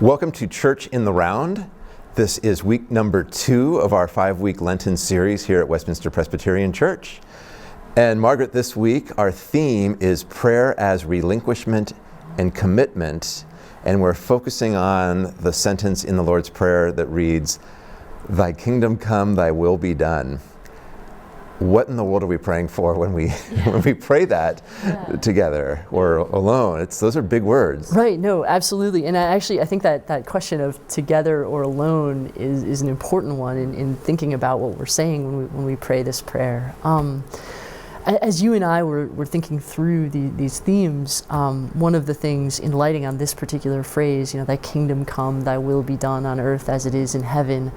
Welcome to Church in the Round. This is week number 2 of our 5-week Lenten series here at Westminster Presbyterian Church. And Margaret, this week our theme is prayer as relinquishment and commitment. And we're focusing on the sentence in the Lord's Prayer that reads, "Thy kingdom come, thy will be done." What in the world are we praying for when we pray that together or alone? Those are big words. Right, no, absolutely. And I think that question of together or alone is an important one in thinking about what we're saying when we pray this prayer. As you and I were thinking through these themes, one of the things in lighting on this particular phrase, thy kingdom come, thy will be done on earth as it is in heaven,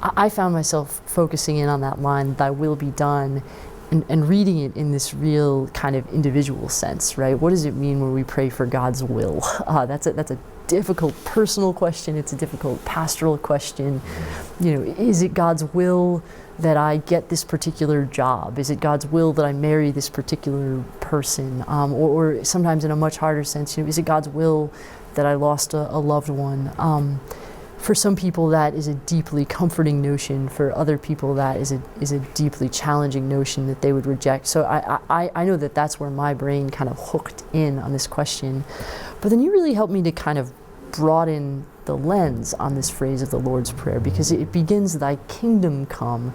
I found myself focusing in on that line, thy will be done, and reading it in this real kind of individual sense, right? What does it mean when we pray for God's will? That's a difficult personal question. It's a difficult pastoral question. Is it God's will that I get this particular job? Is it God's will that I marry this particular person? Or sometimes in a much harder sense, is it God's will that I lost a loved one? For some people, that is a deeply comforting notion. For other people, that is a deeply challenging notion that they would reject. So I know that that's where my brain kind of hooked in on this question. But then you really helped me to kind of broaden the lens on this phrase of the Lord's Prayer, because it begins, thy kingdom come,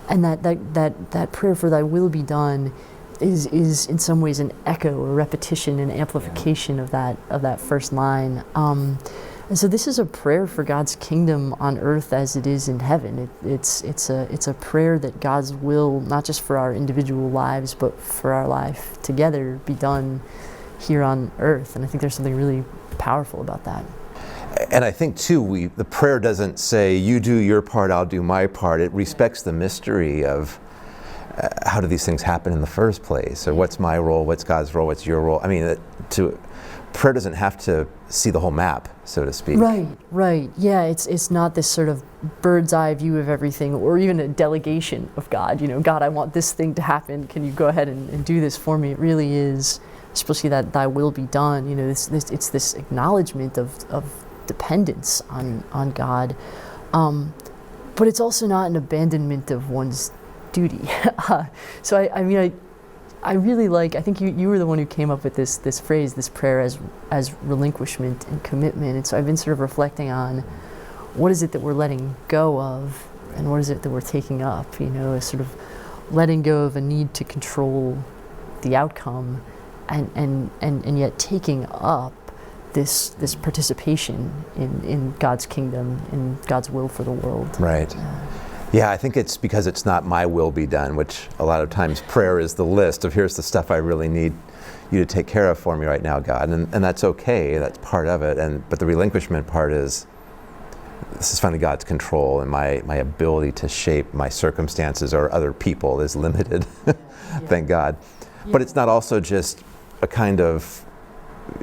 and that prayer for thy will be done is in some ways an echo, a repetition, an amplification of that first line. And so this is a prayer for God's kingdom on earth as it is in heaven. It's a prayer that God's will, not just for our individual lives, but for our life together, be done here on earth. And I think there's something really powerful about that. And I think too, the prayer doesn't say, you do your part, I'll do my part. It respects the mystery of how do these things happen in the first place? Or what's my role, what's God's role, what's your role? I mean, prayer doesn't have to see the whole map, so to speak. Right. Yeah, it's not this sort of bird's eye view of everything, or even a delegation of God. God, I want this thing to happen. Can you go ahead and do this for me? It really is, especially that thy will be done. It's this acknowledgement of dependence on God. But it's also not an abandonment of one's duty. So I really like, I think you were the one who came up with this phrase, this prayer as relinquishment and commitment. And so I've been sort of reflecting on what is it that we're letting go of and what is it that we're taking up, a sort of letting go of a need to control the outcome and yet taking up this participation in God's kingdom, in God's will for the world. Right. Yeah, I think it's because it's not my will be done, which a lot of times prayer is the list of here's the stuff I really need you to take care of for me right now, God. And that's okay, that's part of it. But the relinquishment part is, this is finally God's control, and my ability to shape my circumstances or other people is limited, thank God. Yeah. But it's not also just a kind of,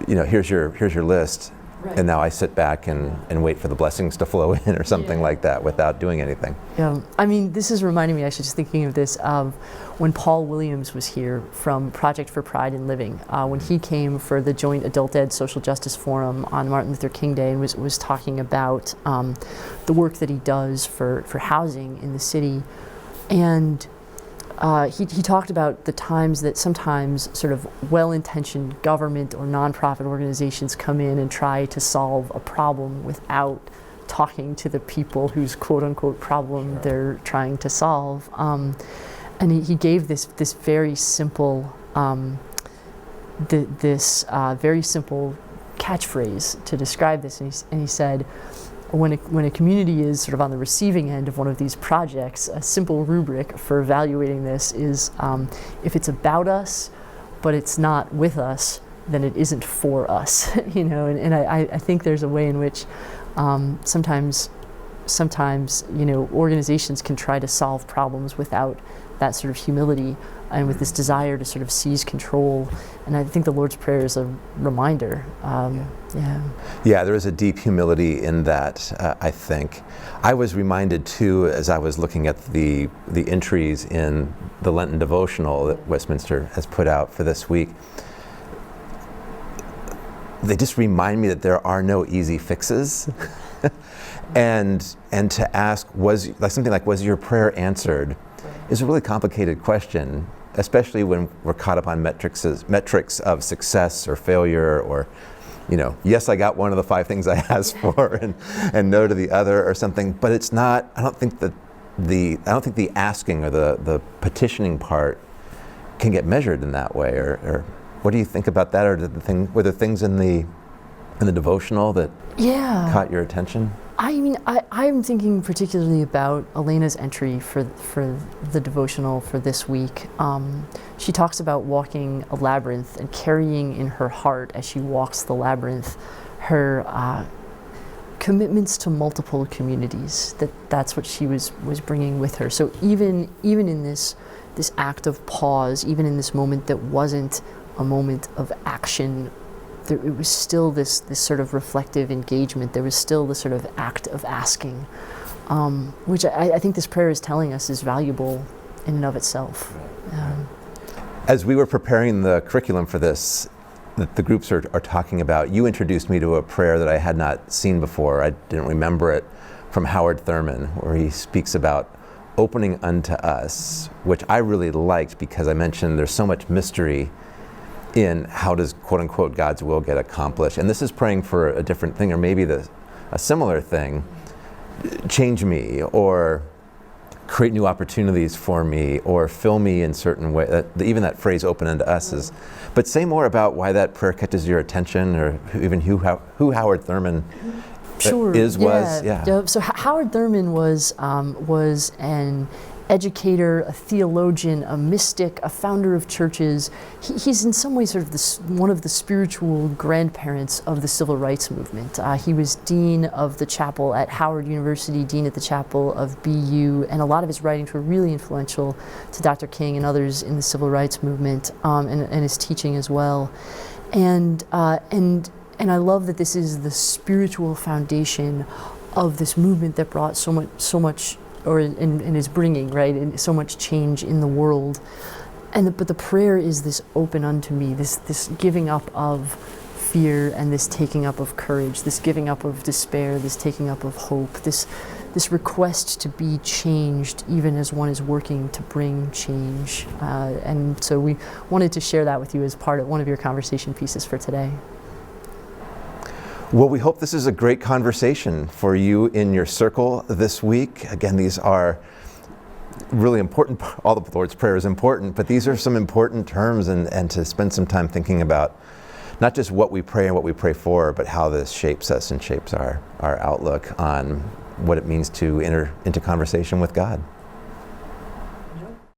here's your list. Right. And now I sit back and wait for the blessings to flow in or something like that without doing anything. Yeah, this is reminding me, actually, just thinking of this, of when Paul Williams was here from Project for Pride in Living, when he came for the Joint Adult Ed Social Justice Forum on Martin Luther King Day and was talking about the work that he does for housing in the city. And he talked about the times that sometimes sort of well-intentioned government or nonprofit organizations come in and try to solve a problem without talking to the people whose quote-unquote problem they're trying to solve. And he gave this very simple very simple catchphrase to describe this, and he said, when a community is sort of on the receiving end of one of these projects, a simple rubric for evaluating this is if it's about us, but it's not with us, then it isn't for us. And I think there's a way in which sometimes organizations can try to solve problems without that sort of humility and with this desire to sort of seize control. And I think the Lord's Prayer is a reminder. Yeah, there is a deep humility in that, I think. I was reminded too, as I was looking at the entries in the Lenten devotional that Westminster has put out for this week, they just remind me that there are no easy fixes. and to ask, was your prayer answered, is a really complicated question, especially when we're caught up on metrics of success or failure, or, yes, I got one of the 5 things I asked for, and no to the other or something. But it's not. I don't think the asking or the petitioning part can get measured in that way. Or what do you think about that? Or were there things in the devotional that caught your attention? I mean, I'm thinking particularly about Elena's entry for the devotional for this week. She talks about walking a labyrinth and carrying in her heart as she walks the labyrinth her commitments to multiple communities. That's what she was bringing with her. So even in this act of pause, even in this moment that wasn't a moment of action, it was still this sort of reflective engagement. There was still this sort of act of asking, which I think this prayer is telling us is valuable in and of itself. As we were preparing the curriculum for this, that the groups are talking about, you introduced me to a prayer that I had not seen before. I didn't remember it, from Howard Thurman, where he speaks about opening unto us, which I really liked because I mentioned there's so much mystery in how does, quote unquote, God's will get accomplished. And this is praying for a different thing, or maybe a similar thing. Change me, or create new opportunities for me, or fill me in certain way. Even that phrase, open unto us, is. But say more about why that prayer catches your attention, or even who Howard Thurman was. Yeah. So Howard Thurman was an educator, a theologian, a mystic, a founder of churches. He's in some ways sort of one of the spiritual grandparents of the civil rights movement. He was dean of the chapel at Howard University, dean at the chapel of BU, and a lot of his writings were really influential to Dr. King and others in the civil rights movement, and his teaching as well. And I love that this is the spiritual foundation of this movement that brought so much, and is bringing, right, and so much change in the world. But the prayer is this open unto me, this giving up of fear and this taking up of courage, this giving up of despair, this taking up of hope, this request to be changed even as one is working to bring change. And so we wanted to share that with you as part of one of your conversation pieces for today. Well, we hope this is a great conversation for you in your circle this week. Again, these are really important. All the Lord's Prayer is important, but these are some important terms, and to spend some time thinking about not just what we pray and what we pray for, but how this shapes us and shapes our outlook on what it means to enter into conversation with God.